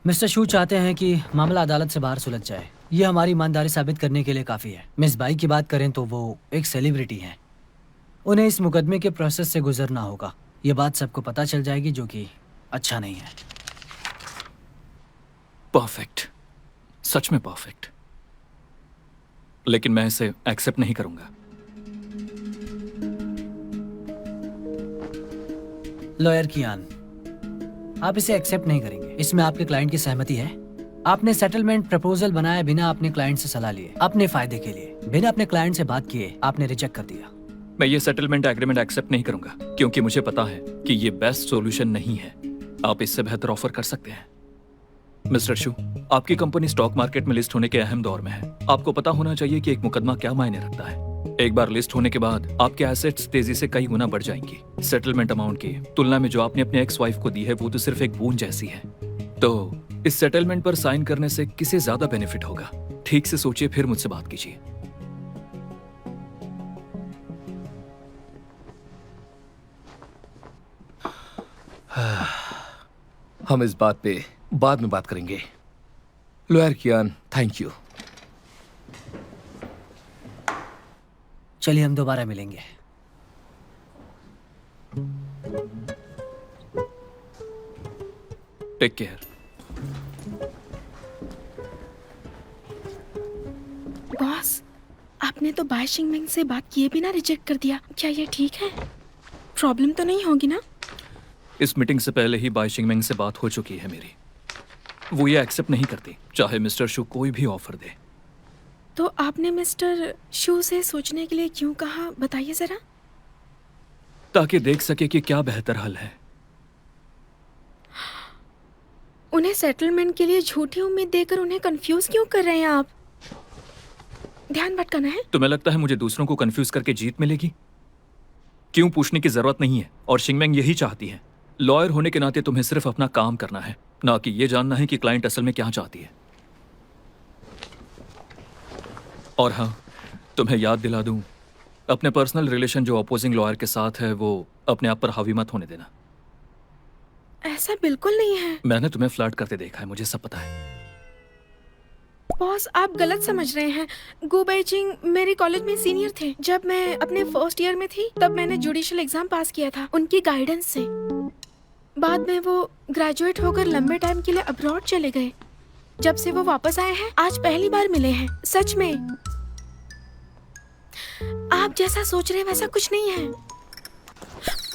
Mister शू चाहते हैं कि मामला अदालत से बाहर सुलझ जाए। ये हमारी ईमानदारी साबित करने के लिए काफ़ी है। मिस बाई की बात करें तो वो एक सेलिब्रिटी हैं। उन्हें इस मुकदमे के प्रोसेस से गुजरना होगा। ये बात सबको पता चल जाएगी, जो कि अच्छा नहीं है। परफेक्ट, सच में परफेक्ट। लेकिन मैं इसे एक्सेप्ट नहीं करूंगा। लॉयर कियान, आप इसे एक्सेप्ट नहीं करेंगे। इसमें आपके क्लाइंट की सहमति है। आपने सेटलमेंट प्रपोजल बनाया बिना अपने क्लाइंट से सलाह लिए, अपने फायदे के लिए, बिना अपने क्लाइंट से बात किए आपने रिजेक्ट कर दिया। मैं ये सेटलमेंट एग्रीमेंट एक्सेप्ट नहीं करूंगा, क्योंकि मुझे पता है कि ये बेस्ट सॉल्यूशन नहीं है। आप इससे बेहतर ऑफर कर सकते हैं। मिस्टर शू, आपकी कंपनी स्टॉक मार्केट में लिस्ट होने के अहम दौर में है। आपको पता होना चाहिए कि एक मुकदमा क्या मायने रखता है। एक बार लिस्ट होने के बाद आपके एसेट्स तेजी से कई गुना बढ़ जाएंगी। सेटलमेंट अमाउंट की तुलना में जो आपने अपने एक्स वाइफ को दी है वो तो सिर्फ एक बूंद जैसी है। तो इस सेटलमेंट पर साइन करने से किसे ज्यादा बेनिफिट होगा? ठीक से सोचिए, फिर मुझसे बात कीजिए। हम इस बात पे बाद में बात करेंगे। Lawyer Qian, thank you. चलिए हम दोबारा मिलेंगे। Take care. बॉस, आपने तो बाय शिंगमिंग से बात किए बिना रिजेक्ट कर दिया। क्या ये ठीक है? प्रॉब्लम तो नहीं होगी ना? इस मीटिंग से पहले ही बाय शिंगमेंग से बात हो चुकी है मेरी। वो ये एक्सेप्ट नहीं करती, चाहे मिस्टर शू कोई भी ऑफर दे। तो आपने मिस्टर शू से सोचने के लिए क्यों कहा, बताइए जरा। ताकि देख सके कि क्या बेहतर हल है। उन्हें सेटलमेंट के लिए झूठी उम्मीद देकर उन्हें कंफ्यूज क्यों कर रहे हैं आप? ध्यान भटकाना है? तुम्हें लगता है मुझे दूसरों को कंफ्यूज करके जीत मिलेगी? क्यों पूछने की जरूरत नहीं है, और शिंगमेंग यही चाहती है। लॉयर होने के नाते तुम्हें सिर्फ अपना काम करना है, ना कि ये जानना है कि क्लाइंट असल में क्या चाहती है। और हाँ, तुम्हें याद दिला दूं, अपने पर्सनल रिलेशन जो अपोजिंग लॉयर के साथ है वो अपने आप पर हावी मत होने देना। ऐसा बिल्कुल नहीं है। मैंने तुम्हें फ्लर्ट करते देखा है, मुझे सब पता है। बॉस, आप गलत समझ रहे हैं। गु बेइजिंग मेरे कॉलेज में सीनियर थे। जब मैं अपने फर्स्ट ईयर में थी तब मैंने जुडिशियल एग्जाम पास किया था उनकी गाइडेंस से। बाद में वो ग्रेजुएट होकर लंबे टाइम के लिए अब्रॉड चले गए। जब से वो वापस आए हैं आज पहली बार मिले हैं। सच में आप जैसा सोच रहे हैं वैसा कुछ नहीं है।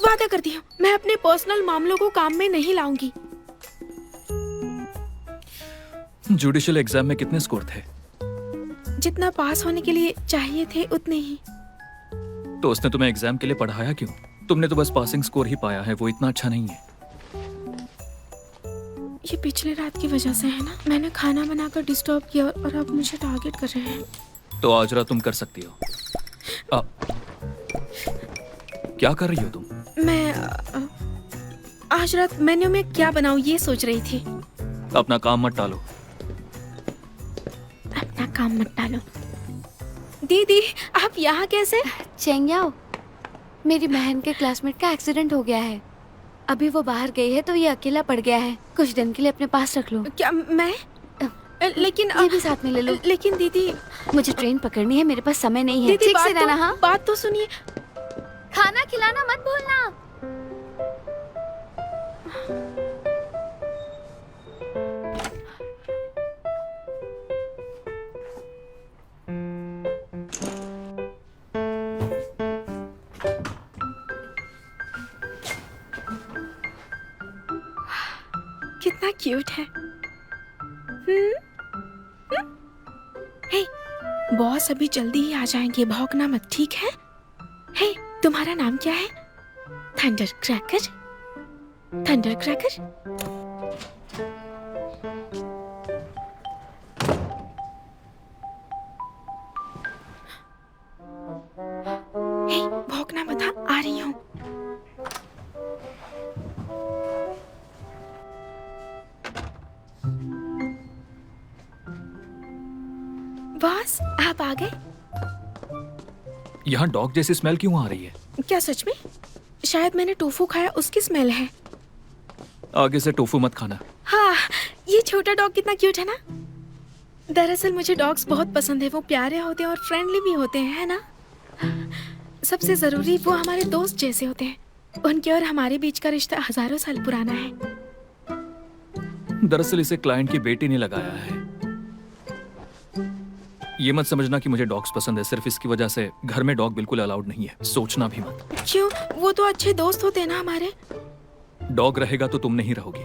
वादा करती हूँ मैं अपने पर्सनल मामलों को काम में नहीं लाऊंगी। जुडिशियल एग्जाम में कितने स्कोर थे? जितना पास होने के लिए चाहिए थे उतने ही। तो उसने तुम्हें एग्जाम के लिए पढ़ाया क्यों? तुमने तो बस पासिंग स्कोर ही पाया है, वो इतना अच्छा नहीं है। ये पिछले रात की वजह से है ना। मैंने खाना बनाकर डिस्टर्ब किया और अब मुझे टारगेट कर रहे हैं। तो आज रात तुम कर सकती हो। क्या कर रही हो तुम? मैं आज रात मेन्यू में क्या बनाऊं ये सोच रही थी। अपना काम मत टालो। अपना काम मत टालो। दीदी, आप यहाँ कैसे? चेंगयाओ, मेरी बहन के क्लासमेट का एक्सीडेंट हो गया है। अभी वो बाहर गई है तो ये अकेला पड़ गया है। कुछ दिन के लिए अपने पास रख लो। क्या मैं? लेकिन ये भी साथ में ले लो। लेकिन दीदी, मुझे ट्रेन पकड़नी है, मेरे पास समय नहीं है। ठीक से रहना। हाँ, बात तो सुनिए। खाना खिलाना मत भूलना। कितना क्यूट है। हे, बॉस अभी जल्दी ही आ जाएंगे, भौंकना मत, ठीक है? हे, तुम्हारा नाम क्या है? Thunder cracker? Thunder cracker? Boss, आप आ गए? यहाँ डॉग जैसी स्मेल क्यों आ रही है? क्या सच में? शायद मैंने टोफू खाया, उसकी स्मेल है। आगे से टोफू मत खाना। हाँ, ये छोटा डॉग कितना क्यूट है ना। दरअसल मुझे डॉग्स बहुत पसंद है। वो प्यारे होते हैं और फ्रेंडली भी होते हैं, है ना? सबसे जरूरी वो हमारे दोस्त जैसे होते हैं। उनके और हमारे बीच का रिश्ता हजारों साल पुराना है। दरअसल इसे क्लाइंट की बेटी ने लगाया है। ये मत समझना कि मुझे डॉग्स पसंद है, सिर्फ इसकी वजह से घर में डॉग बिल्कुल अलाउड नहीं है। सोचना भी मत। क्यों? वो तो अच्छे दोस्त होते हैं ना हमारे। डॉग रहेगा तो तुम नहीं रहोगी।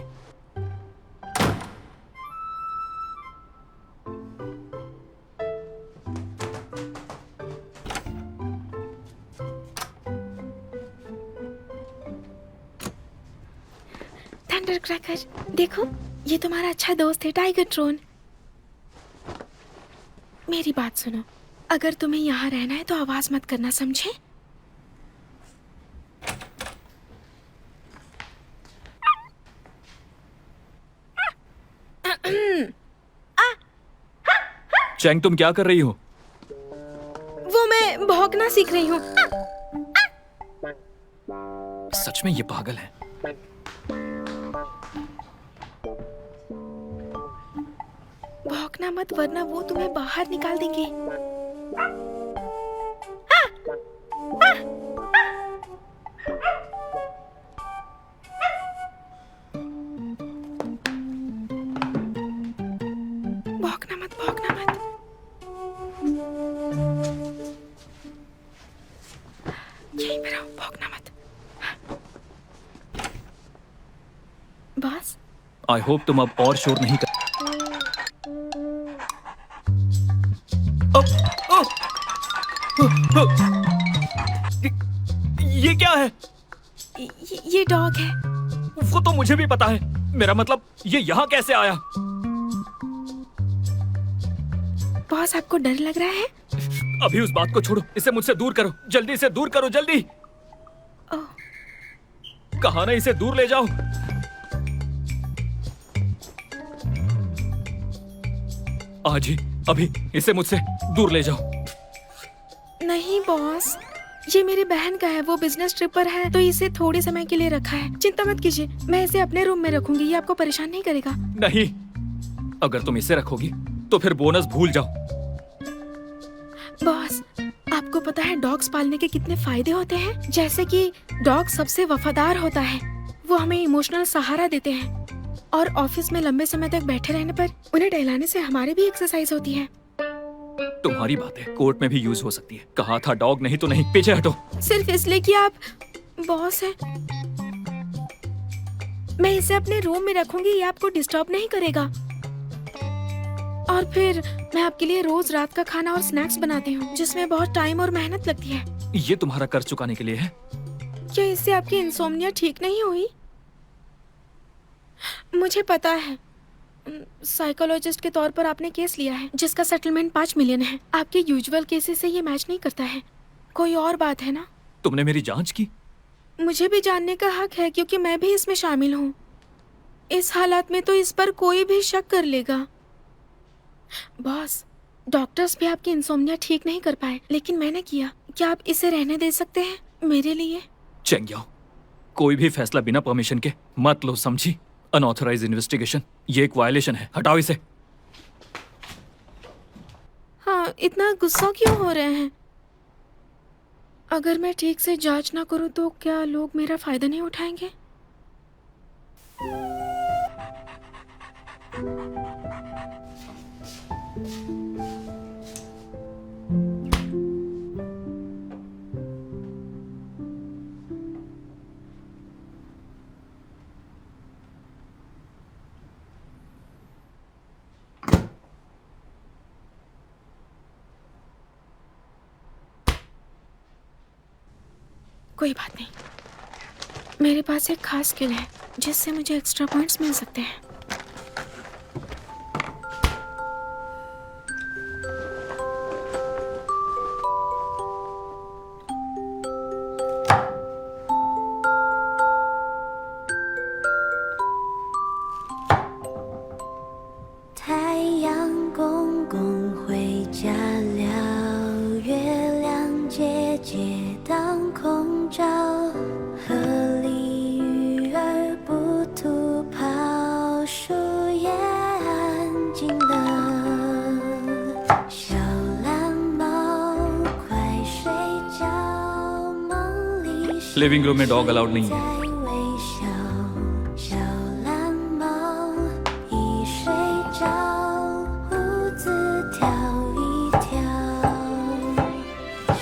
थंडर क्रैकर, देखो ये तुम्हारा अच्छा दोस्त है टाइगर ट्रोन। मेरी बात सुनो, अगर तुम्हें यहाँ रहना है तो आवाज मत करना, समझे? चैंग, तुम क्या कर रही हो? वो मैं भौंकना सीख रही हूँ। सच में ये पागल है। भौंकना मत, वरना वो तुम्हें बाहर निकाल देंगे। भौंकना मत, भौंकना मत। यहीं पे रहो, भौंकना मत। बस आई होप तुम अब और शोर नहीं कर। ये क्या है? ये डॉग है। वो तो मुझे भी पता है। मेरा मतलब ये यहाँ कैसे आया? बॉस, आपको डर लग रहा है? अभी उस बात को छोड़ो, इसे मुझसे दूर करो, जल्दी इसे दूर करो, जल्दी। ओह, कहा ना इसे दूर ले जाओ। आज ही, अभी इसे मुझसे दूर ले जाओ। नहीं बॉस, ये मेरी बहन का है। वो बिजनेस ट्रिप पर है तो इसे थोड़े समय के लिए रखा है। चिंता मत कीजिए, मैं इसे अपने रूम में रखूंगी। ये आपको परेशान नहीं करेगा। नहीं, अगर तुम इसे रखोगी तो फिर बोनस भूल जाओ। बॉस, आपको पता है डॉग्स पालने के कितने फायदे होते हैं? जैसे कि डॉग सबसे वफादार होता है, वो हमें इमोशनल सहारा देते हैं, और ऑफिस में लंबे समय तक बैठे रहने पर उन्हें टहलाने से हमारी भी एक्सरसाइज होती है। तुम्हारी बातें कोर्ट में भी यूज हो सकती है। कहा था डॉग, नहीं तो नहीं। पीछे हटो। सिर्फ इसलिए कि आप बॉस हैं। मैं इसे अपने रूम में रखूंगी, ये आपको डिस्टर्ब नहीं करेगा। और फिर मैं आपके लिए रोज रात का खाना और स्नैक्स बनाती हूँ, जिसमें बहुत टाइम और मेहनत लगती है। ये तुम्हारा कर्ज चुकाने के लिए है। क्या इससे आपकी इंसोम्निया ठीक नहीं हुई? मुझे पता है, साइकोलॉजिस्ट के तौर पर आपने केस लिया है जिसका सेटलमेंट 5 मिलियन है। आपके यूजुअल केसेस से ये मैच नहीं करता है। कोई और बात है ना? तुमने मेरी जांच की? मुझे भी जानने का हक है, क्योंकि मैं भी इसमें शामिल हूँ। इस हालात में तो इस पर कोई भी शक कर लेगा। बॉस, डॉक्टर्स भी आपकी इंसोम्निया ठीक नहीं कर पाए, लेकिन मैंने किया। क्या आप इसे रहने दे सकते हैं मेरे लिए? चेंग याओ, कोई भी फैसला बिना परमिशन के मत लो, समझी? अनऑथराइज्ड इन्वेस्टिगेशन, ये एक वायलेशन है। हटाओ इसे। हाँ, इतना गुस्सा क्यों हो रहे हैं? अगर मैं ठीक से जांच ना करूं तो क्या लोग मेरा फायदा नहीं उठाएंगे? कोई बात नहीं, मेरे पास एक खास स्किल है जिससे मुझे एक्स्ट्रा पॉइंट्स मिल सकते हैं। लिविंग रूम में डॉग अलाउड नहीं है। 在微笑，小蓝猫一睡着，胡子跳一跳。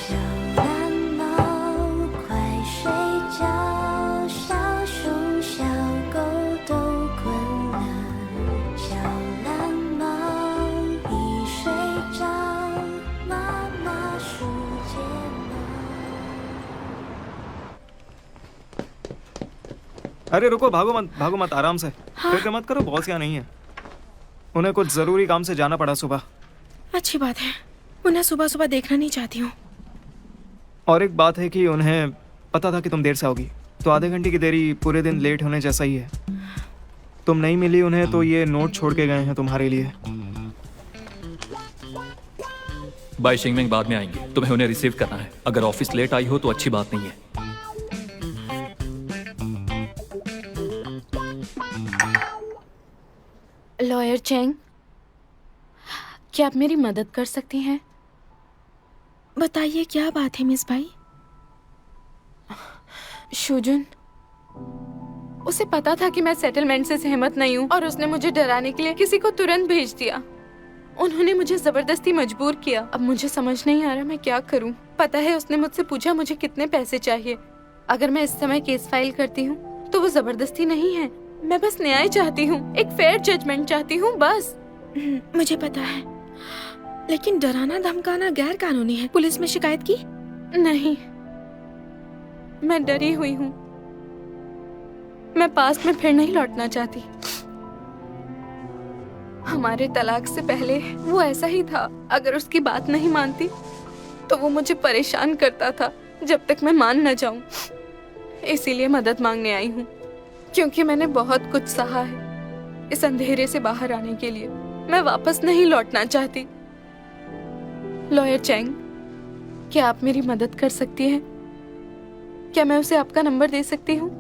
小蓝猫快睡觉，小熊小狗都困了。小蓝猫一睡着，妈妈数睫毛。 अरे रुको, भागो मत, आराम से। फिक्र मत करो, बॉस यहाँ नहीं है। उन्हें कुछ जरूरी काम से जाना पड़ा सुबह। अच्छी बात है, उन्हें सुबह सुबह देखना नहीं चाहती हूँ। और एक बात है कि उन्हें पता था कि तुम देर से आओगी, तो आधे घंटे की देरी पूरे दिन लेट होने जैसा ही है। तुम नहीं मिली उन्हें तो ये नोट छोड़ के गए हैं तुम्हारे लिए। बाई शिंगमिंग बाद में आएंगे, तुम्हें उन्हें रिसीव करना है। अगर ऑफिस लेट आई हो तो अच्छी बात नहीं है। लॉयर चेंग, क्या आप मेरी मदद कर सकती हैं? बताइए क्या बात है मिस बाई? शुजुन, उसे पता था कि मैं सेटलमेंट से सहमत नहीं हूँ और उसने मुझे डराने के लिए किसी को तुरंत भेज दिया। उन्होंने मुझे जबरदस्ती मजबूर किया। अब मुझे समझ नहीं आ रहा मैं क्या करूँ। पता है, उसने मुझसे पूछा मुझे कितने पैसे चाहिए। अगर मैं इस समय केस फाइल करती हूँ तो वो जबरदस्ती नहीं है। मैं बस न्याय चाहती हूँ, एक फेयर जजमेंट चाहती हूँ, बस। मुझे पता है, लेकिन डराना धमकाना गैर कानूनी है। पुलिस में शिकायत की? नहीं, मैं डरी हुई हूँ। मैं पास्ट में फिर नहीं लौटना चाहती। हमारे तलाक से पहले वो ऐसा ही था। अगर उसकी बात नहीं मानती तो वो मुझे परेशान करता था जब तक मैं मान न जाऊं। इसीलिए मदद मांगने आई हूँ, क्योंकि मैंने बहुत कुछ सहा है इस अंधेरे से बाहर आने के लिए। मैं वापस नहीं लौटना चाहती। लॉयर चैंग, क्या आप मेरी मदद कर सकती हैं? क्या मैं उसे आपका नंबर दे सकती हूँ?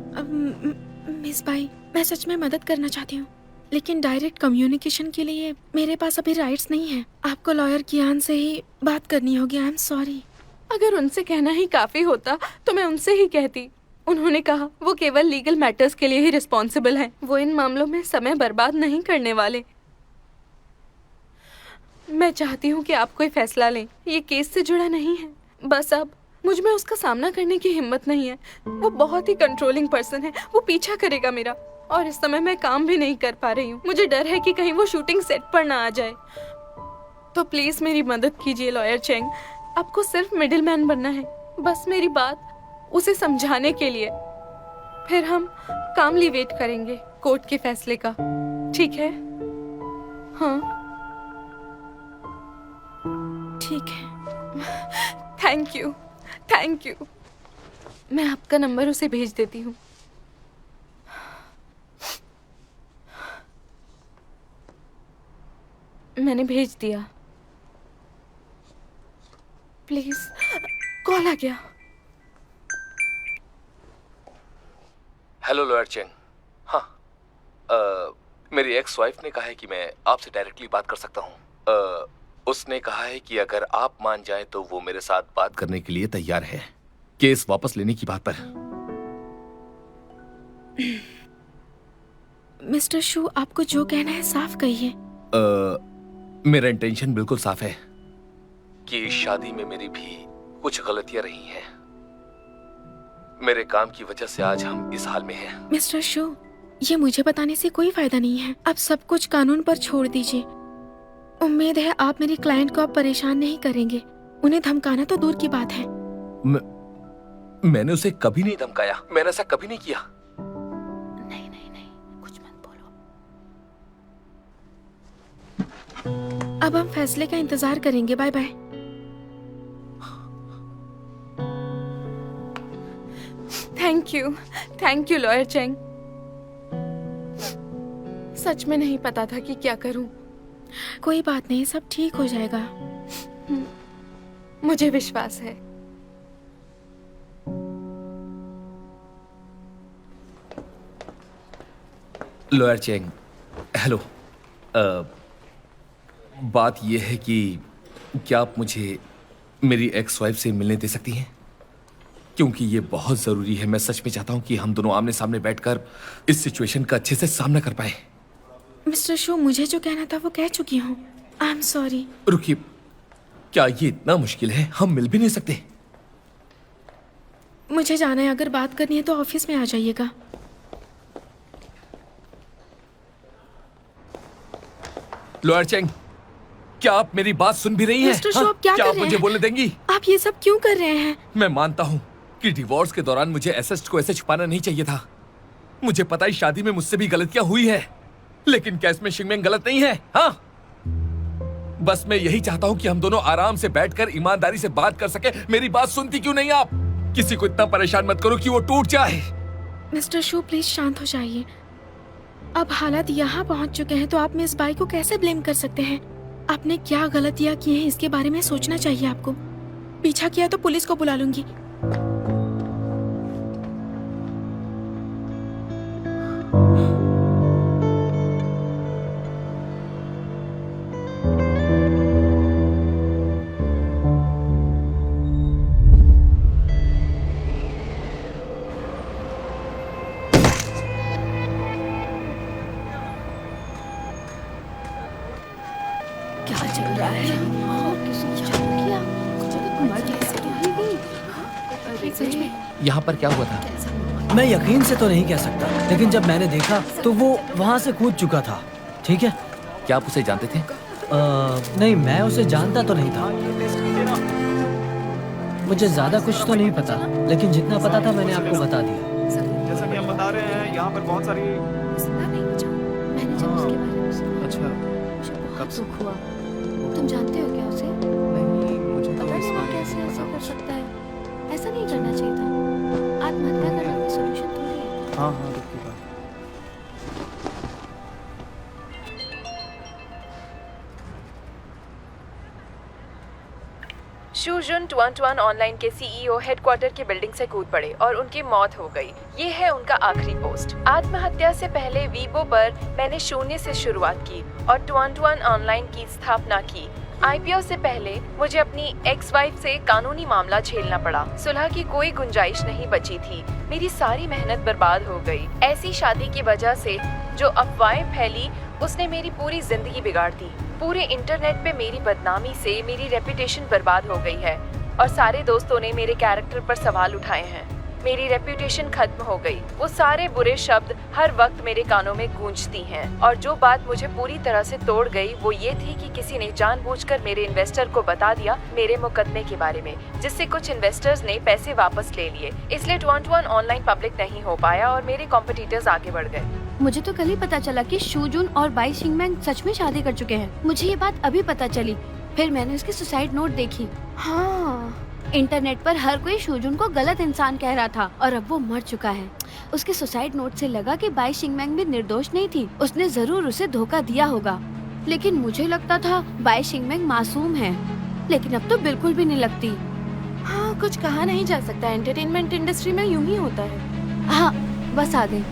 मिस बाई, मैं सच में मदद करना चाहती हूँ, लेकिन डायरेक्ट कम्युनिकेशन के लिए मेरे पास अभी राइट्स नहीं है। आपको लॉयर कियान से ही बात करनी होगी। I am sorry. अगर उनसे कहना ही काफी होता तो मैं उनसे ही कहती। उन्होंने कहा वो केवल लीगल मैटर्स के लिए ही रिस्पॉन्सिबल हैं। वो इन मामलों में समय बर्बाद नहीं करने वाले। मैं चाहती हूँ कि आप कोई फैसला लें। ये केस से जुड़ा नहीं है। बस अब मुझ में उसका सामना करने की हिम्मत नहीं है। वो बहुत ही कंट्रोलिंग पर्सन है। वो पीछा करेगा मेरा, और इस समय मैं काम भी नहीं कर पा रही हूँ। मुझे डर है कि कहीं वो शूटिंग सेट पर ना आ जाए। तो प्लीज मेरी मदद कीजिए लॉयर चेंग। आपको सिर्फ मिडिल मैन बनना है, बस मेरी बात उसे समझाने के लिए। फिर हम कामली वेट करेंगे कोर्ट के फैसले का, ठीक है? हाँ ठीक है। Thank you, thank you. मैं आपका नंबर उसे भेज देती हूँ। मैंने भेज दिया। प्लीज, कॉल आ गया। Hello lawyer Cheng. हाँ, मेरी एक्स वाइफ ने कहा है कि मैं आपसे डायरेक्टली बात कर सकता हूँ। उसने कहा है कि अगर आप मान जाएं तो वो मेरे साथ बात करने के लिए तैयार है, केस वापस लेने की बात पर। मिस्टर शू, आपको जो कहना है साफ कहिए। मेरा इंटेंशन बिल्कुल साफ है कि इस शादी में मेरी भी कुछ गलतियां रही हैं। मेरे काम की वजह से आज हम इस हाल में हैं। मिस्टर शू, ये मुझे बताने से कोई फायदा नहीं है। आप सब कुछ कानून पर छोड़ दीजिए। उम्मीद है आप मेरी क्लाइंट को अब परेशान नहीं करेंगे। उन्हें धमकाना तो दूर की बात है। मैंने उसे कभी नहीं धमकाया। मैंने ऐसा कभी नहीं किया। नहीं नहीं नहीं, कुछ मत बोलो। अब हम फैसले का इंतजार करेंगे। Bye bye. Thank you lawyer Cheng. सच में नहीं पता था कि क्या करूं। कोई बात नहीं, सब ठीक हो जाएगा। मुझे विश्वास है। Lawyer Cheng, hello. बात यह है कि क्या आप मुझे मेरी एक्स वाइफ से मिलने दे सकती हैं? क्योंकि ये बहुत जरूरी है। मैं सच में चाहता हूँ कि हम दोनों आमने सामने बैठकर इस सिचुएशन का अच्छे से सामना कर पाए। मिस्टर शू, मुझे जो कहना था वो कह चुकी हूँ। I am sorry. रुकिए, क्या ये इतना मुश्किल है? हम मिल भी नहीं सकते? मुझे जाना है, अगर बात करनी है तो ऑफिस में आ जाइएगा। लॉयर चेंग, क्या आप मेरी बात सुन भी रही हैं? मिस्टर शू, आप क्या कर आप रहे मुझे हैं? बोलने देंगी? आप ये सब क्यों कर रहे हैं? मैं मानता हूँ कि डिवोर्स के दौरान मुझे एसेस्ट को ऐसे छुपाना नहीं चाहिए था। मुझे पता है शादी में मुझसे भी गलतियां हुई है, लेकिन क्या इसमें शिंगमेंग गलत नहीं है? हाँ, बस मैं यही चाहता हूँ कि हम दोनों आराम से बैठकर ईमानदारी से बात कर सके। मेरी बात सुनती क्यों नहीं आप? किसी को इतना परेशान मत करो कि वो टूट जाए। मिस्टर शू, प्लीज शांत हो जाइए। अब हालात यहाँ पहुँच चुके हैं तो आप मिस बाई को कैसे ब्लेम कर सकते हैं? आपने क्या गलतियाँ की हैं इसके बारे में सोचना चाहिए आपको। पीछा किया तो पुलिस को बुला लूंगी। क्या चल रहा है? किसने चालू किया? यहाँ पर क्या हुआ था? मैं यकीन से तो नहीं कह सकता, लेकिन जब मैंने देखा तो वो वहाँ से कूद चुका था। ठीक है? क्या आप उसे जानते थे? नहीं, मैं उसे जानता तो नहीं था। मुझे ज्यादा कुछ तो नहीं पता, लेकिन जितना पता था मैंने आपको बता दिया। जैसा कि हम बता रहे हैं, यहाँ पर बहुत सारी। मैंने जब उसके बारे में सुना, अच्छा, मुझे बहुत दुख हुआ। तुम जानते हो क्या उसे? नहीं, मुझे पता तो नहीं इस वो बारे में कैसे नहीं ऐसा पता कर कुछ। सकता है। ऐसा नहीं करना चाहिए था। आत्महत्या करना कोई सॉल्यूशन थोड़ी है। हाँ हाँ, रुक की बात। शूजुन टुआन ऑनलाइन के सीईओ हेडक्वार्टर की बिल्डिंग से कूद पड़े और उनकी मौत हो गई। ये है उनका आखिरी पोस्ट। आत्महत्या से पहले वीबो पर मैंने शून्य से शुरुआत की और टुआन ऑनलाइन की स्थापना की। आईपीओ से पहले मुझे अपनी एक्स वाइफ से कानूनी मामला झेलना पड़ा। सुलह की कोई गुंजाइश नहीं बची थी। मेरी सारी मेहनत बर्बाद हो गई। ऐसी शादी की वजह से जो अफवाहें फैली उसने मेरी पूरी जिंदगी बिगाड़ दी। पूरे इंटरनेट पे मेरी बदनामी से मेरी रेपुटेशन बर्बाद हो गई है और सारे दोस्तों ने मेरे कैरेक्टर पर सवाल उठाए हैं। मेरी रेपुटेशन खत्म हो गई। वो सारे बुरे शब्द हर वक्त मेरे कानों में गूंजती हैं और जो बात मुझे पूरी तरह से तोड़ गई वो ये थी कि किसी ने जानबूझकर मेरे इन्वेस्टर को बता दिया मेरे मुकदमे के बारे में, जिससे कुछ इन्वेस्टर्स ने पैसे वापस ले लिए। इसलिए टुआन ऑनलाइन पब्लिक नहीं हो पाया और मेरे कॉम्पिटिटर्स आगे बढ़ गए। मुझे तो कल ही पता चला कि शूजुन और बाई शिंगमैंग सच में शादी कर चुके हैं। मुझे ये बात अभी पता चली। फिर मैंने उसकी सुसाइड नोट देखी। हाँ, इंटरनेट पर हर कोई शूजुन को गलत इंसान कह रहा था और अब वो मर चुका है। उसके सुसाइड नोट से लगा कि बाई शिंगमैंग भी निर्दोष नहीं थी। उसने जरूर उसे धोखा दिया होगा, लेकिन मुझे लगता था बाई शिंगमैंग मासूम है, लेकिन अब तो बिल्कुल भी नहीं लगती। हाँ, कुछ कहा नहीं जा सकता। एंटरटेनमेंट इंडस्ट्री में यूं ही होता है। हाँ, बस आ गई।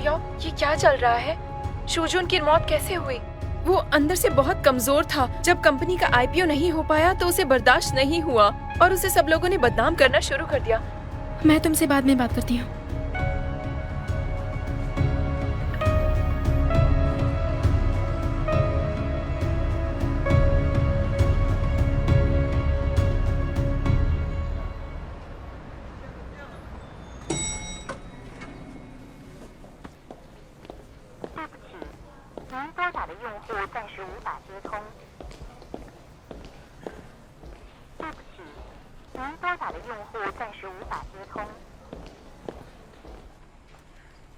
याओ, ये क्या चल रहा है? शूजुन की मौत कैसे हुई? वो अंदर से बहुत कमजोर था। जब कंपनी का आईपीओ नहीं हो पाया तो उसे बर्दाश्त नहीं हुआ और उसे सब लोगों ने बदनाम करना शुरू कर दिया। मैं तुमसे बाद में बात करती हूँ।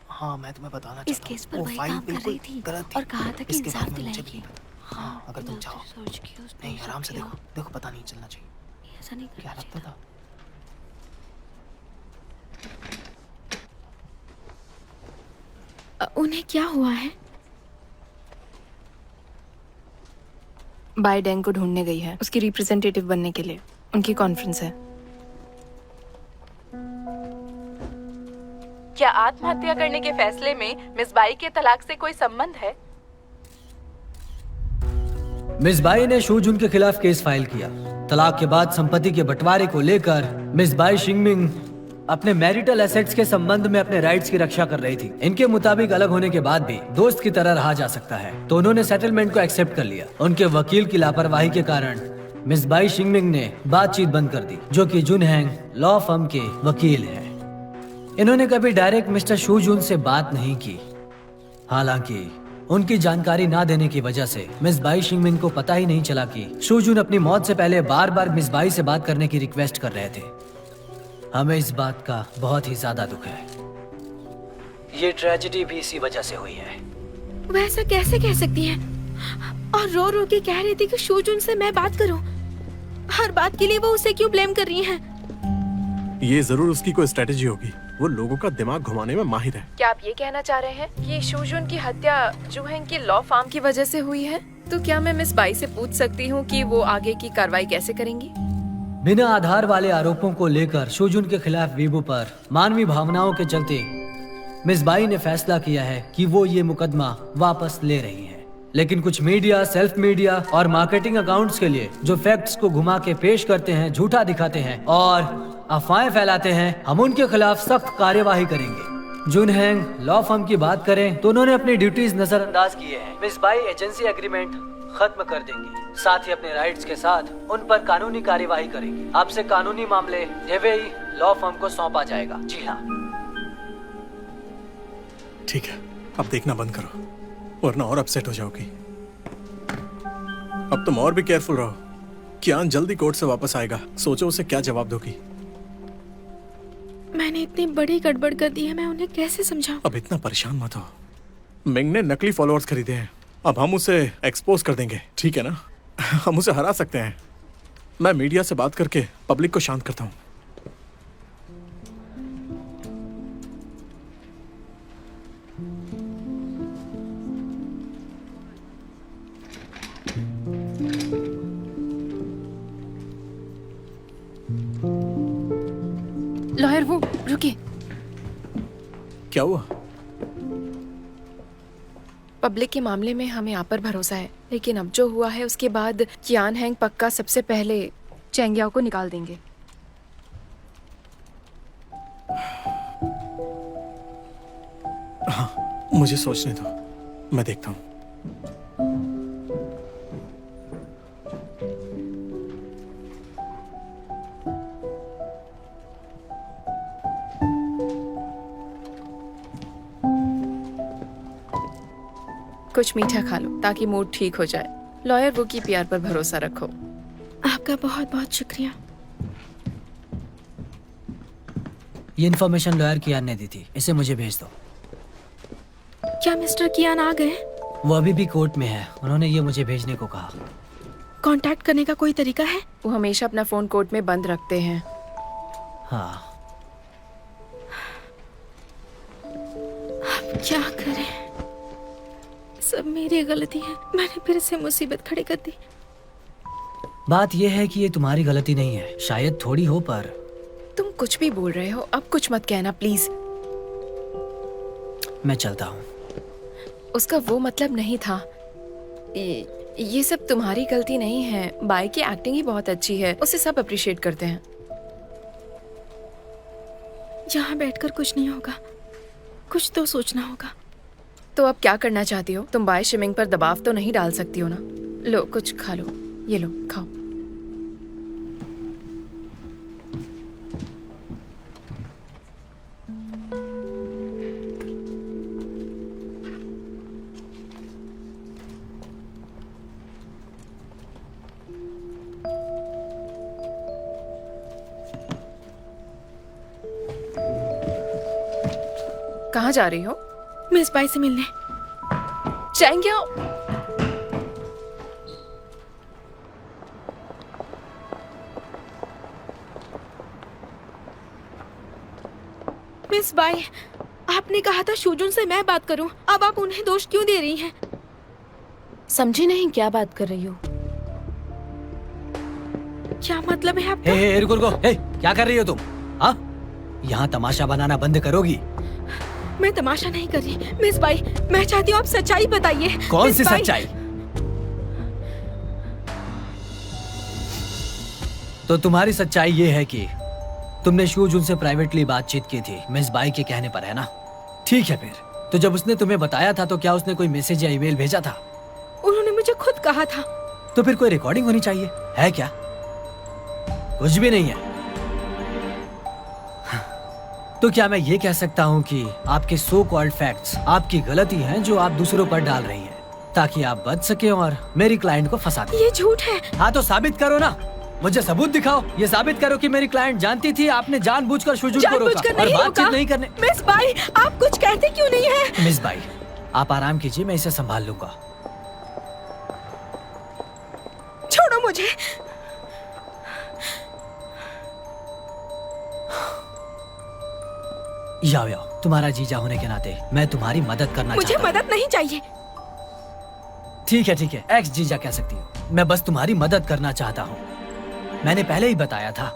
हाँ, मैं तुम्हें बताना इस चाहता हूँ, केस पर वो वही फाइल काम कर बिल्कुल रही थी गलत थी और कहा था कि इसके इंसाफ बारे में मुझे भी दिलाएगी। नहीं पता। हाँ, अगर तुम चाहो सर्च किया उसने, नहीं, सब आराम से किया। देखो देखो, पता नहीं चलना चाहिए। ऐसा नहीं क्या करना लगता चाहिए था? उन्हें क्या हुआ है? बाय डेंग को ढूंढने गई है, उसकी रिप्रेजेंटेटिव बनने के लिए। उनकी कॉन्फ्रेंस है। क्या आत्महत्या करने के फैसले में मिस बाई के तलाक से कोई संबंध है? मिस बाई ने शूजुन के खिलाफ केस फाइल किया। तलाक के बाद संपत्ति के बंटवारे को लेकर मिस बाई शिंगमिंग अपने मैरिटल एसेट्स के संबंध में अपने राइट्स की रक्षा कर रही थी। इनके मुताबिक अलग होने के बाद भी दोस्त की तरह रहा जा सकता है, तो उन्होंने सेटलमेंट को एक्सेप्ट कर लिया। उनके वकील की लापरवाही के कारण मिस बाई शिंगमिंग ने बातचीत बंद कर दी, जो कि जुनहैंग लॉ फर्म के वकील हैं। इन्होंने कभी डायरेक्ट मिस्टर शूजुन से बात नहीं की। हालांकि उनकी जानकारी ना देने की वजह से मिस बाई शिंगमिंग को पता ही नहीं चला कि शूजुन अपनी मौत से पहले बार बार मिस बाई से बात करने की रिक्वेस्ट कर रहे थे। हमें इस बात का बहुत ही ज्यादा दुख है। ये ट्रेजेडी भी इसी वजह से हुई है। वैसा कैसे कह सकती है? और रो रो के कह रही थी कि शूजुन से मैं बात करूं। हर बात के लिए वो उसे क्यों ब्लेम कर रही हैं? ये जरूर उसकी कोई स्ट्रेटेजी होगी। वो लोगों का दिमाग घुमाने में माहिर है। क्या आप ये कहना चाह रहे हैं कि शूजुन की हत्या जुनहैंग की लॉ फार्म की वजह से हुई है? तो क्या मैं मिस बाई से पूछ सकती हूँ कि वो आगे की कार्रवाई कैसे करेंगी? बिना आधार वाले आरोपों को लेकर शूजुन के खिलाफ वीबो पर मानवीय भावनाओं के चलते मिस बाई ने फैसला किया है कि वो ये मुकदमा वापस ले रही हैं। लेकिन कुछ मीडिया, सेल्फ मीडिया और मार्केटिंग अकाउंट्स के लिए जो फैक्ट्स को घुमा के पेश करते हैं, झूठा दिखाते हैं और अफवाहें फैलाते हैं, हम उनके खिलाफ सख्त कार्यवाही करेंगे। जुनहैंग लॉ फर्म की बात करें तो उन्होंने अपनी ड्यूटीज नजरअंदाज किए हैं। मिस बाई एजेंसी एग्रीमेंट खत्म कर देंगी, साथ ही अपने राइट्स के साथ उन पर कानूनी कार्यवाही करेंगी। आपसे कानूनी मामले एवेई लॉ फर्म को सौंपा जाएगा। जी हाँ। ठीक है, अब देखना बंद करो वरना और अपसेट हो जाओगी। अब तुम और भी केयरफुल रहो। कियान जल्दी कोर्ट से वापस आएगा, सोचो उसे क्या जवाब दोगी। मैंने इतनी बड़ी गड़बड़ कर दी है, मैं उन्हें कैसे समझाऊं? अब इतना परेशान मत हो। मिंग ने नकली फॉलोअर्स खरीदे हैं, अब हम उसे एक्सपोज कर देंगे, ठीक है ना? हम उसे हरा सकते हैं। मैं मीडिया से बात करके पब्लिक को शांत करता हूँ। लॉयर वो रुकिए। क्या हुआ? पब्लिक के मामले में हमें आप पर भरोसा है, लेकिन अब जो हुआ है उसके बाद कियान हैंग पक्का सबसे पहले चेंगियाओ को निकाल देंगे। हाँ, मुझे सोचने दो, मैं देखता हूँ। कुछ मीठा खा लो ताकि मूड ठीक हो जाए। लॉयर वो की प्यार पर भरोसा रखो। आपका बहुत बहुत शुक्रिया। ये इन्फॉर्मेशन लॉयर कियान ने दी थी, इसे मुझे भेज दो। क्या मिस्टर कियान आ गए? वो अभी भी कोर्ट में है, उन्होंने ये मुझे भेजने को कहा। कांटेक्ट करने का कोई तरीका है? वो हमेशा अपना फोन कोर्ट में बंद रखते हैं। हाँ। अब क्या करें? सब मेरी गलती है, मैंने फिर से मुसीबत खड़ी कर दी। बात यह है कि ये तुम्हारी गलती नहीं है, शायद थोड़ी हो, पर तुम कुछ भी बोल रहे हो, अब कुछ मत कहना प्लीज। मैं चलता हूँ। उसका वो मतलब नहीं था। ये सब तुम्हारी गलती नहीं है। बाई की एक्टिंग ही बहुत अच्छी है, उसे सब अप्रिशिएट करते हैं। यहाँ बैठकर कुछ नहीं होगा, कुछ तो सोचना होगा। तो अब क्या करना चाहती हो? तुम बाई शिमिंग पर दबाव तो नहीं डाल सकती हो ना? लो कुछ खा लो, ये लो खाओ। कहाँ जा रही हो? मिस बाई से मिलने। चेंगियाओ। मिस बाई, आपने कहा था शूजुन से मैं बात करूं, अब आप उन्हें दोष क्यों दे रही हैं? समझी नहीं क्या बात कर रही हो? क्या मतलब है आपका? हे रुको रुको, हे क्या कर रही हो तुम? हाँ, यहाँ तमाशा बनाना बंद करोगी? मैं तमाशा नहीं कर रही मिस बाई, मैं चाहती हूँ आप सच्चाई बताइए। कौन मिस सी बाई, सच्चाई? तो तुम्हारी सच्चाई ये है कि तुमने शूजुन से प्राइवेटली बातचीत की थी मिस बाई के कहने पर, है ना? ठीक है, फिर तो जब उसने तुम्हें बताया था तो क्या उसने कोई मैसेज या ईमेल भेजा था? उन्होंने मुझे खुद कहा था। तो फिर कोई रिकॉर्डिंग होनी चाहिए, है क्या? कुछ भी नहीं है। तो क्या मैं ये कह सकता हूँ कि आपके सो कॉल्ड फैक्ट्स आपकी गलती हैं जो आप दूसरों पर डाल रही हैं ताकि आप बच सके और मेरी क्लाइंट को फंसा दें? ये झूठ है। हाँ तो साबित करो ना, मुझे सबूत दिखाओ। ये साबित करो कि मेरी क्लाइंट जानती थी आपने जानबूझकर शूजुन को रोका जानबूझकर और नहीं बातचीत रोका। नहीं करने। मिस बाई, आप कुछ कहते क्यों नहीं है? मिस बाई, आप आराम कीजिए, मैं इसे संभाल लूंगा। छोड़ो मुझे। याओ याओ, तुम्हारा जीजा होने के नाते मैं तुम्हारी मदद करना मुझे चाहता हूँ। मदद नहीं चाहिए। ठीक है, एक्स जीजा कह सकती हो। मैं बस तुम्हारी मदद करना चाहता हूँ। मैंने पहले ही बताया था,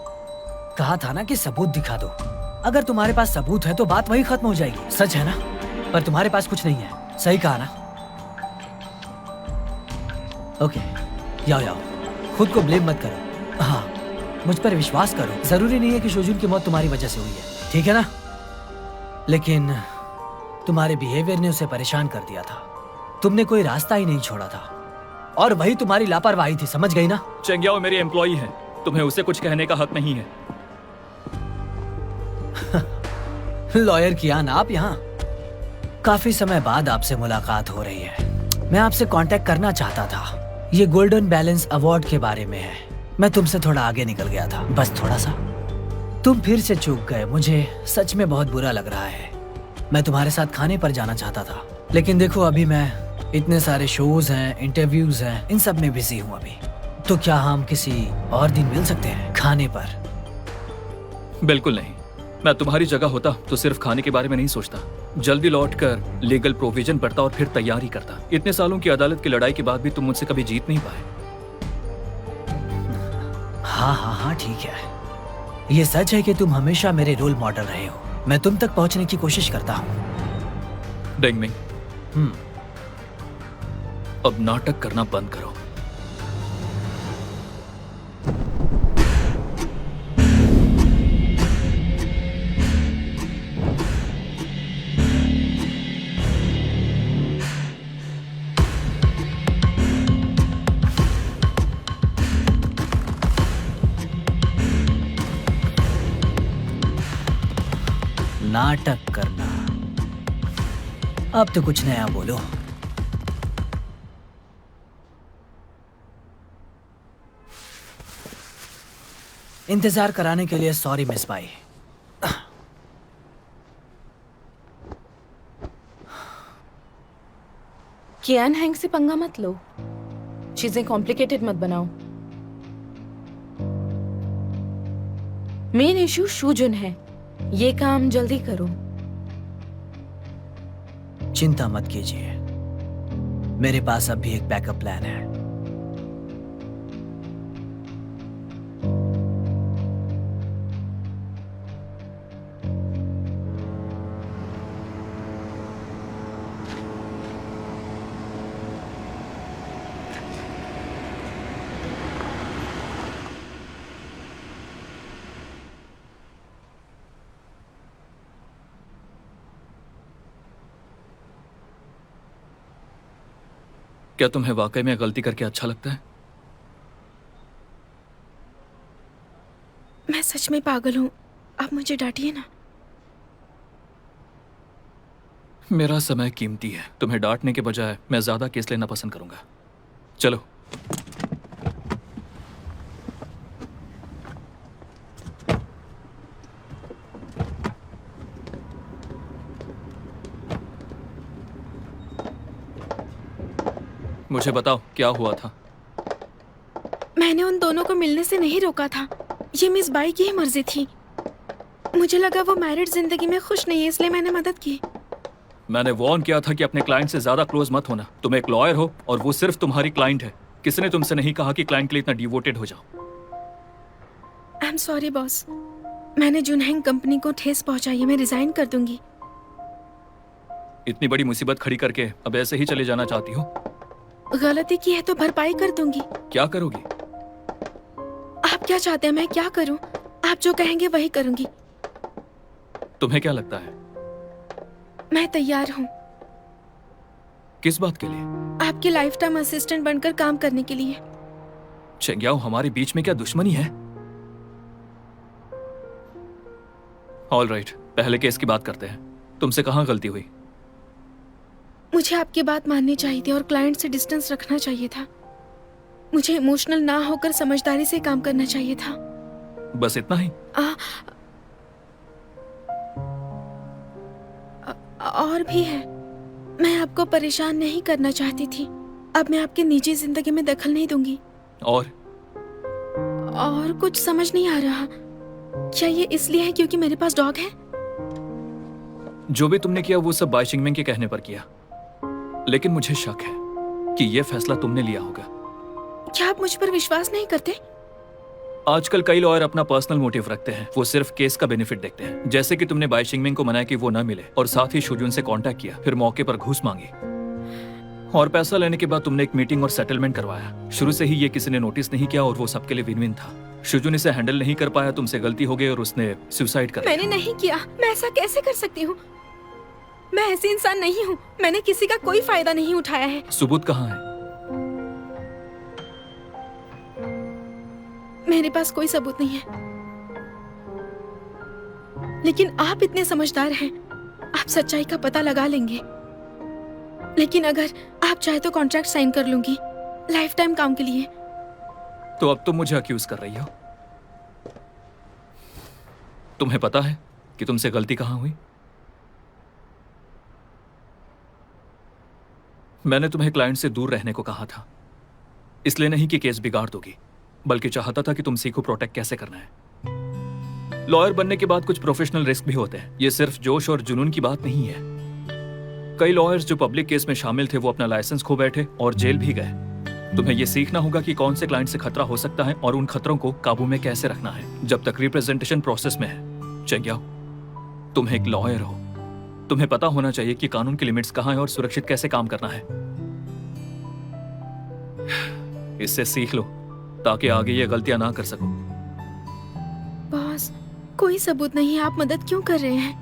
कहा था ना कि सबूत दिखा दो। अगर तुम्हारे पास सबूत है तो बात वही खत्म हो जाएगी, सच है ना? पर तुम्हारे पास कुछ नहीं है, सही कहा ना? ओके, याओ, खुद को ब्लेम मत करो। हाँ, मुझ पर विश्वास करो। जरूरी नहीं है कि शूजुन की मौत तुम्हारी वजह से हुई है, ठीक है ना? लेकिन तुम्हारे बिहेवियर ने उसे परेशान कर दिया था। तुमने कोई रास्ता ही नहीं छोड़ा था और वही तुम्हारी लापरवाही थी, समझ गई ना? चेंगियाओ मेरी एम्प्लॉई है, तुम्हें उसे कुछ कहने का हक नहीं है। लॉयर कियान, आप यहाँ? काफी समय बाद आपसे मुलाकात हो रही है। मैं आपसे कांटेक्ट करना चाहता था। ये गोल्डन बैलेंस अवार्ड के बारे में है। मैं तुमसे थोड़ा आगे निकल गया था, बस थोड़ा सा। तुम फिर से चूक गए, मुझे सच में बहुत बुरा लग रहा है। मैं तुम्हारे साथ खाने पर जाना चाहता था, लेकिन देखो अभी मैं इतने सारे शोज हैं, इंटरव्यूज हैं, इन सब में बिजी हूँ अभी। तो क्या हम किसी और दिन मिल सकते हैं खाने पर? बिल्कुल नहीं। मैं तुम्हारी जगह होता तो सिर्फ खाने के बारे में नहीं सोचता, जल्दी लौटकर लीगल प्रोविजन पढ़ता और फिर तैयारी करता। इतने सालों की अदालत की लड़ाई के बाद भी तुम मुझसे कभी जीत नहीं पाए। हाँ, ठीक है। ये सच है कि तुम हमेशा मेरे रोल मॉडल रहे हो। मैं तुम तक पहुंचने की कोशिश करता हूँ। डेंगमिंग, अब नाटक करना बंद करो। नाटक करना, अब तो कुछ नया बोलो। इंतजार कराने के लिए sorry miss Bai. Qian Hang से पंगा मत लो, चीजें कॉम्प्लिकेटेड मत बनाओ। मेन इशू शूजुन है, ये काम जल्दी करो। चिंता मत कीजिए, मेरे पास अब भी एक बैकअप प्लान है। क्या तुम्हें वाकई में गलती करके अच्छा लगता है? मैं सच में पागल हूँ, आप मुझे डांटिए ना। मेरा समय कीमती है, तुम्हें डांटने के बजाय मैं ज्यादा केस लेना पसंद करूंगा। चलो। मुझे बताओ क्या हुआ था? मैंने उन दोनों को मिलने से नहीं रोका था, ये मिस बाई की ही मर्जी थी। मुझे लगा वो मैरिड जिंदगी में खुश नहीं है, इसलिए मैंने मदद की। मैंने वार्न किया था कि अपने क्लाइंट से ज्यादा क्लोज मत होना। तुम एक लॉयर हो और वो सिर्फ तुम्हारी क्लाइंट है। किसने तुमसे नहीं कहा कि क्लाइंट के लिए इतना डिवोटेड हो जाओ? आई एम सॉरी बॉस, मैंने जुनहेंग कंपनी को ठेस पहुंचाई है। मैं रिजाइन कर दूंगी। इतनी बड़ी मुसीबत खड़ी करके अब ऐसे ही चले जाना चाहती हो? गलती की है तो भरपाई कर दूंगी। क्या करोगी? आप क्या चाहते हैं मैं क्या करूं? आप जो कहेंगे वही करूंगी। तुम्हें क्या लगता है? मैं तैयार हूं किस बात के लिए? आपके लाइफ टाइम असिस्टेंट बनकर काम करने के लिए। चेंग्याओ, हमारे बीच में क्या दुश्मनी है? ऑल राइट, पहले केस की बात करते हैं। तुमसे कहाँ गलती हुई? मुझे आपकी बात माननी चाहिए थी और क्लाइंट से डिस्टेंस रखना चाहिए था। मुझे इमोशनल ना होकर समझदारी से काम करना चाहिए था। बस इतना ही? और भी है। मैं आपको परेशान नहीं करना चाहती थी। अब मैं आपकी निजी जिंदगी में दखल नहीं दूंगी। और कुछ समझ नहीं आ रहा। क्या ये इसलिए है क्योंकि मेरे पास डॉग है? जो भी तुमने किया वो सब बाई चिंगमिंग के कहने पर किया, लेकिन मुझे शक है कि यह फैसला तुमने लिया होगा। क्या आप मुझ पर विश्वास नहीं करते? आजकल कई लॉयर अपना पर्सनल मोटिव रखते हैं। वो सिर्फ केस का बेनिफिट देखते हैं। जैसे कि तुमने बाई चिंगमिंग को मनाया कि वो ना मिले और साथ ही शुजुन से कांटेक्ट किया, फिर मौके पर घूस मांगी और पैसा लेने के बाद तुमने एक मीटिंग और सेटलमेंट करवाया। शुरू से ही ये किसी ने नोटिस नहीं किया और वो सबके लिए विन विन था। शुजुन इसे हैंडल नहीं कर पाया, तुमसे गलती हो गई और उसने सुसाइड कर लिया। मैंने नहीं किया। मैं ऐसा कैसे कर सकती हूँ? मैं ऐसी इंसान नहीं हूँ। मैंने किसी का कोई फायदा नहीं उठाया है। सबूत कहाँ है? मेरे पास कोई सबूत नहीं है। लेकिन आप इतने समझदार हैं, आप सच्चाई का पता लगा लेंगे। लेकिन अगर आप चाहे तो कॉन्ट्रैक्ट साइन कर लूंगी लाइफ टाइम काम के लिए। तो अब तुम मुझे अक्यूज कर रही हो? तुम्हें पता है कि तुमसे गलती कहां हुई? मैंने तुम्हें क्लाइंट से दूर रहने को कहा था, इसलिए नहीं कि केस बिगाड़ दोगी, बल्कि चाहता था कि तुम सीखो प्रोटेक्ट कैसे करना है। लॉयर बनने के बाद कुछ प्रोफेशनल रिस्क भी होते हैं। ये सिर्फ जोश और जुनून की बात नहीं है। कई लॉयर्स जो पब्लिक केस में शामिल थे वो अपना लाइसेंस खो बैठे और जेल भी गए। तुम्हें यह सीखना होगा कि कौन से क्लाइंट से खतरा हो सकता है और उन खतरों को काबू में कैसे रखना है जब तक रिप्रेजेंटेशन प्रोसेस में है। चेंग्याओ, तुम एक लॉयर हो। तुम्हें पता होना चाहिए कि कानून की लिमिट्स कहां है और सुरक्षित कैसे काम करना है। इससे सीख लो ताकि आगे ये गलतियां ना कर सको। बॉस, कोई सबूत नहीं है। आप मदद क्यों कर रहे हैं?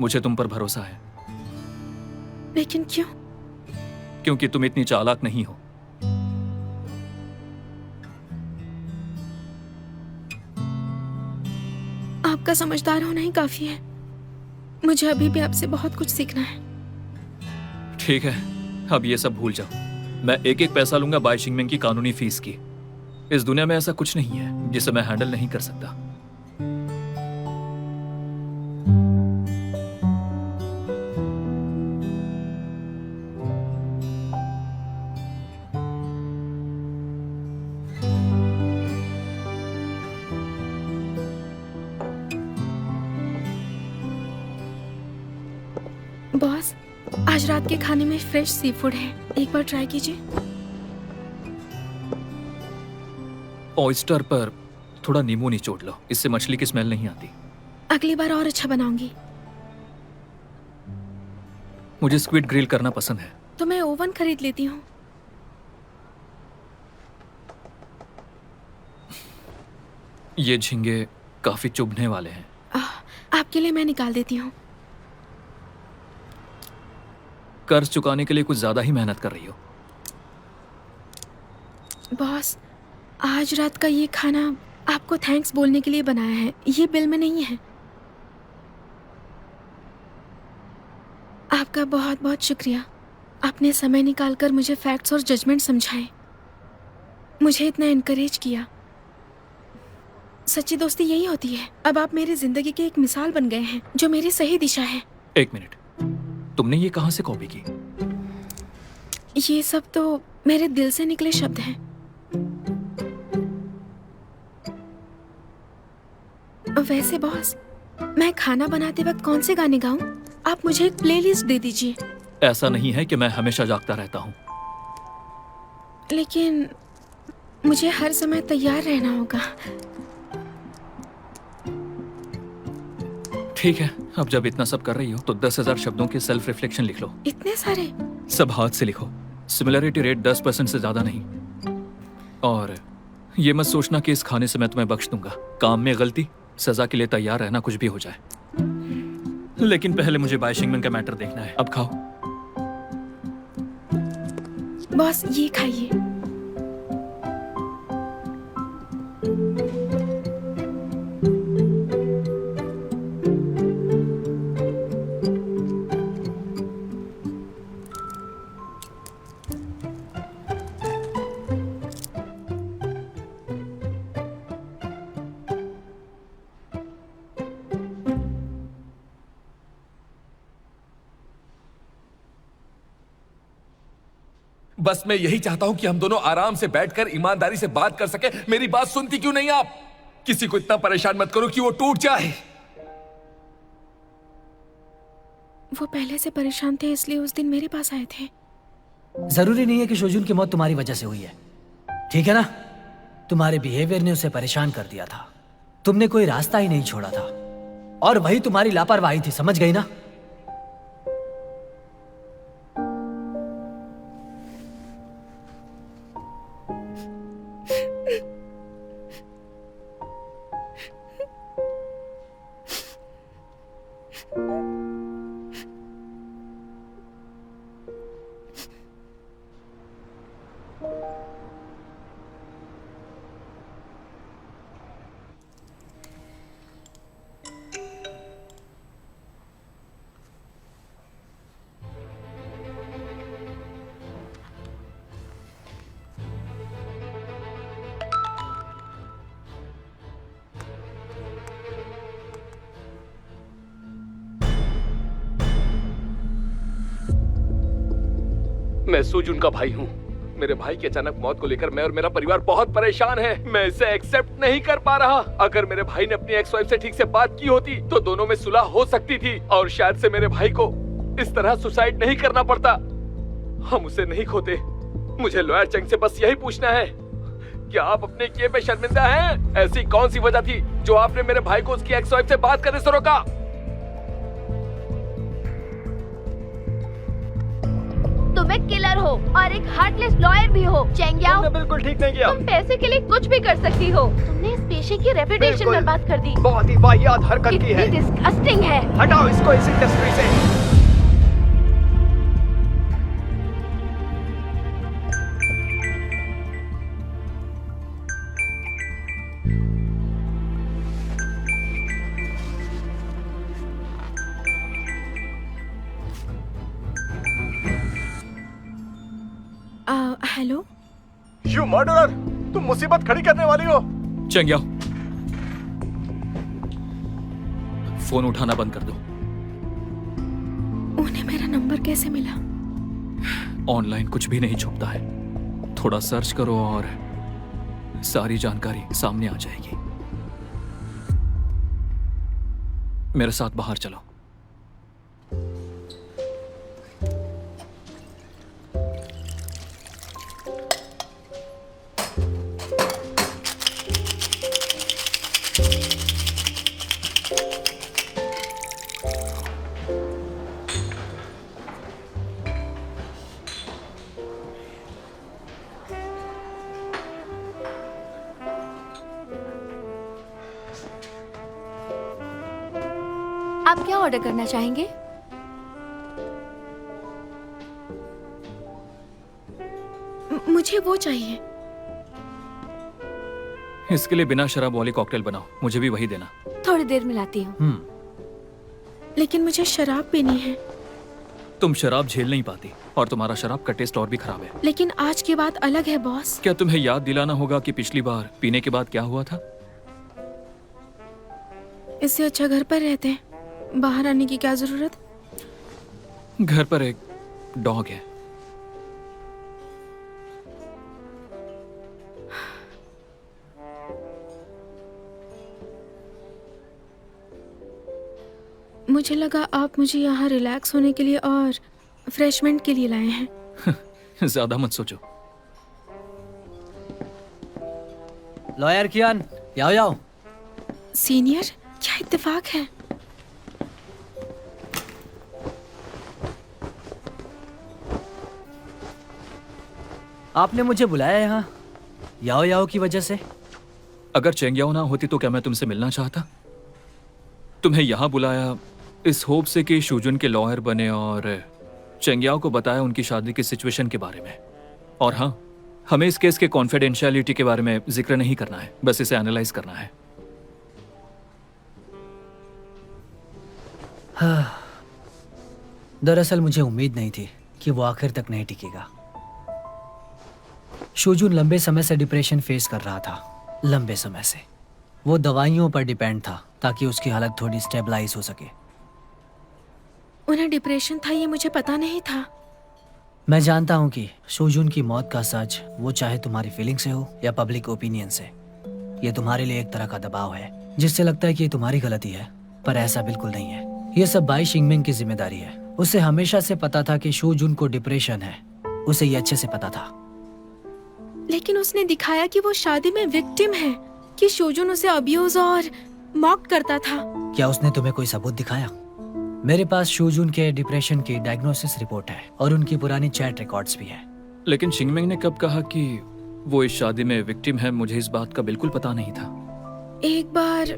मुझे तुम पर भरोसा है। लेकिन क्यों? क्योंकि तुम इतनी चालाक नहीं हो। आपका समझदार होना ही काफी है। मुझे अभी भी आपसे बहुत कुछ सीखना है। ठीक है, अब ये सब भूल जाओ। मैं एक एक पैसा लूंगा बाई चिंगमिंग की कानूनी फीस की। इस दुनिया में ऐसा कुछ नहीं है जिसे मैं हैंडल नहीं कर सकता। बॉस, आज रात के खाने में फ्रेश सी फूड है, एक बार ट्राई कीजिए। ऑयस्टर पर थोड़ा नींबू निचोड़ लो, इससे मछली की स्मेल नहीं आती। अगली बार और अच्छा बनाऊंगी। मुझे स्क्विड ग्रिल करना पसंद है। तो मैं ओवन खरीद लेती हूँ। ये झींगे काफी चुभने वाले हैं। आपके लिए मैं निकाल देती हूँ। कर्ज चुकाने के लिए कुछ ज्यादा ही मेहनत कर रही हो। बॉस, आज रात का ये खाना आपको थैंक्स बोलने के लिए बनाया है। ये बिल में नहीं है। आपका बहुत बहुत शुक्रिया। आपने समय निकालकर मुझे फैक्ट्स और जजमेंट समझाए, मुझे इतना एनकरेज किया। सच्ची दोस्ती यही होती है। अब आप मेरी जिंदगी के एक मिसाल बन गए हैं जो मेरी सही दिशा है। एक मिनट, तुमने ये कहां से कॉपी की? ये सब तो मेरे दिल से निकले शब्द हैं। वैसे बॉस, मैं खाना बनाते वक्त कौन से गाने गाऊं? आप मुझे एक प्लेलिस्ट दे दीजिए। ऐसा नहीं है कि मैं हमेशा जागता रहता हूं। लेकिन मुझे हर समय तैयार रहना होगा। ठीक है, अब जब इतना सब कर रही हो तो 10,000 शब्दों के सेल्फ रिफ्लेक्शन लिख लो। इतने सारे? सब हाथ से लिखो। सिमिलरिटी रेट 10% से ज्यादा नहीं। और ये मत सोचना कि इस खाने से मैं तुम्हें बख्श दूंगा। काम में गलती, सजा के लिए तैयार रहना, कुछ भी हो जाए। लेकिन पहले मुझे बाय शिंगमन का मैटर देखना है। अब खाओ। बॉस, ये खाइए। बस मैं यही चाहता हूं कि हम दोनों आराम से बैठकर ईमानदारी से बात कर सके। मेरी बात सुनती क्यों नहीं आप? किसी को इतना परेशान मत करो कि वो टूट जाए। वो पहले से परेशान थे, इसलिए उस दिन मेरे पास आए थे। जरूरी नहीं है कि शोजुन की मौत तुम्हारी वजह से हुई है, ठीक है ना? तुम्हारे बिहेवियर ने उसे परेशान कर दिया था। तुमने कोई रास्ता ही नहीं छोड़ा था, और वही तुम्हारी लापरवाही थी, समझ गई ना? मैं सुजुन का भाई हूँ। मेरे भाई की अचानक मौत को लेकर मैं और मेरा परिवार बहुत परेशान है। मैं इसे एक्सेप्ट नहीं कर पा रहा। अगर मेरे भाई ने अपनी एक्स वाइफ से ठीक से बात की होती तो दोनों में सुलह हो सकती थी, और शायद से मेरे भाई को इस तरह सुसाइड नहीं करना पड़ता। हम उसे नहीं खोते। मुझे लॉयर चंग से बस यही पूछना है, क्या आप अपने किए पे शर्मिंदा हैं? ऐसी कौन सी वजह थी जो आपने मेरे भाई को उसकी एक्स वाइफ से बात करने से रोका? तुम एक किलर हो और एक हार्टलेस लॉयर भी हो, चेंग्याओ। तुमने बिल्कुल ठीक नहीं किया। तुम पैसे के लिए कुछ भी कर सकती हो। तुमने इस पेशे की रेपुटेशन बिल्कुल। बर्बाद कर दी। बहुत ही वाहियात हरकत की है। कितनी डिस्गस्टिंग है। हटाओ इसको इस इंडस्ट्री से। हेलो। यू मर्डरर, तुम मुसीबत खड़ी करने वाली हो। चेंग्याओ, फोन उठाना बंद कर दो। उन्हें मेरा नंबर कैसे मिला? ऑनलाइन कुछ भी नहीं छुपता है। थोड़ा सर्च करो और सारी जानकारी सामने आ जाएगी। मेरे साथ बाहर चलो। आप क्या ऑर्डर करना चाहेंगे? मुझे वो चाहिए। इसके लिए बिना शराब वाली कॉकटेल बनाओ। मुझे भी वही देना। थोड़ी देर में लाती हूँ। लेकिन मुझे शराब पीनी है। तुम शराब झेल नहीं पाती, और तुम्हारा शराब का टेस्ट और भी खराब है। लेकिन आज की बात अलग है बॉस। क्या तुम्हें याद दिलाना होगा कि पिछली बार पीने के बाद क्या हुआ था? इससे अच्छा घर पर रहते हैं। बाहर आने की क्या जरूरत? घर पर एक डॉग है। मुझे लगा आप मुझे यहाँ रिलैक्स होने के लिए और रिफ्रेशमेंट के लिए लाए हैं। ज्यादा मत सोचो। लॉयर कियान, याओ याओ। सीनियर, क्या इत्तेफाक है? आपने मुझे बुलाया यहाँ याओ याओ की वजह से? अगर चेंगयाओ ना होती तो क्या मैं तुमसे मिलना चाहता? तुम्हें यहाँ बुलाया इस होप से कि शूजुन के लॉयर बने और चेंगयाओ को बताया उनकी शादी की सिचुएशन के बारे में। और हाँ, हमें इस केस के कॉन्फिडेंशियलिटी के बारे में जिक्र नहीं करना है, बस इसे एनालाइज करना है। दरअसल मुझे उम्मीद नहीं थी कि वो आखिर तक नहीं टिकेगा। शूजुन लंबे समय से डिप्रेशन फेस कर रहा था, लंबे समय से। वो दवाइयों पर डिपेंड था ताकि उसकी हालत थोड़ी स्टेबलाइज हो सके। उन्हें डिप्रेशन था ये मुझे पता नहीं था। मैं जानता हूँ कि शूजुन की मौत का सच, वो चाहे तुम्हारी फीलिंग से हो या पब्लिक ओपिनियन से, ये तुम्हारे लिए एक तरह का दबाव है जिससे लगता है कि ये तुम्हारी गलती है, पर ऐसा बिल्कुल नहीं है। ये सब बाई शिंगमिंग की जिम्मेदारी है। उसे हमेशा से पता था कि शूजुन को डिप्रेशन है, उसे ये अच्छे से पता था। लेकिन उसने दिखाया कि वो शादी में विक्टिम है, कि शूजुन उसे अब्यूज और मॉक करता था। क्या उसने तुम्हें कोई सबूत दिखाया? मेरे पास शूजुन के डिप्रेशन की डायग्नोसिस रिपोर्ट है और उनकी पुरानी चैट रिकॉर्ड्स भी है। लेकिन शिंगमिंग ने कब कहा कि वो इस शादी में विक्टिम है? मुझे इस बात का बिल्कुल पता नहीं था। एक बार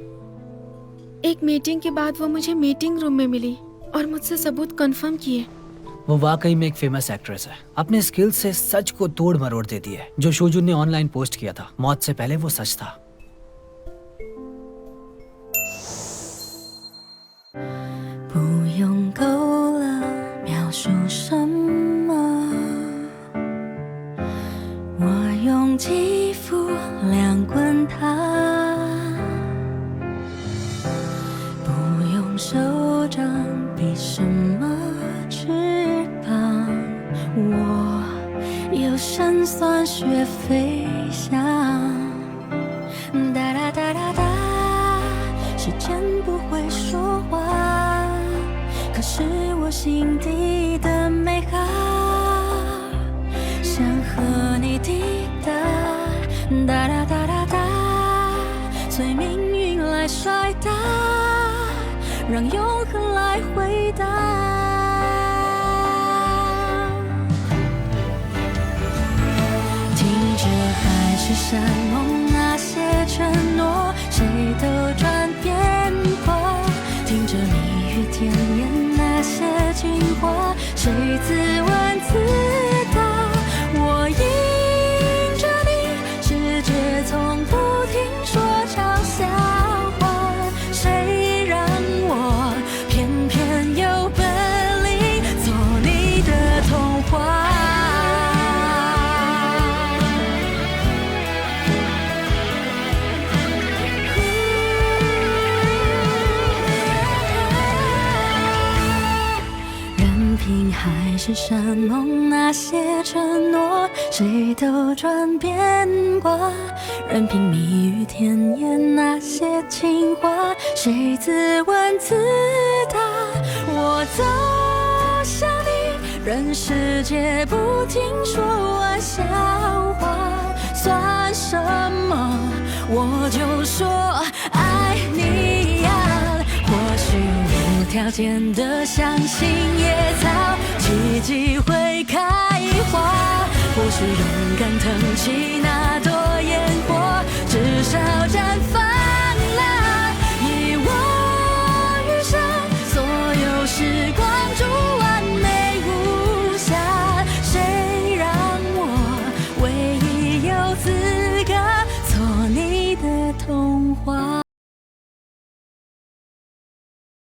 एक मीटिंग के बाद वो मुझे मीटिंग रूम में मिली और मुझसे सबूत कंफर्म किए। वो वाकई में एक फेमस एक्ट्रेस है। अपने स्किल से सच को तोड़ मरोड़ देती है। जो शूजुन ने ऑनलाइन पोस्ट किया था मौत से पहले, वो सच था।或许勇敢腾起那朵烟火，至少绽放。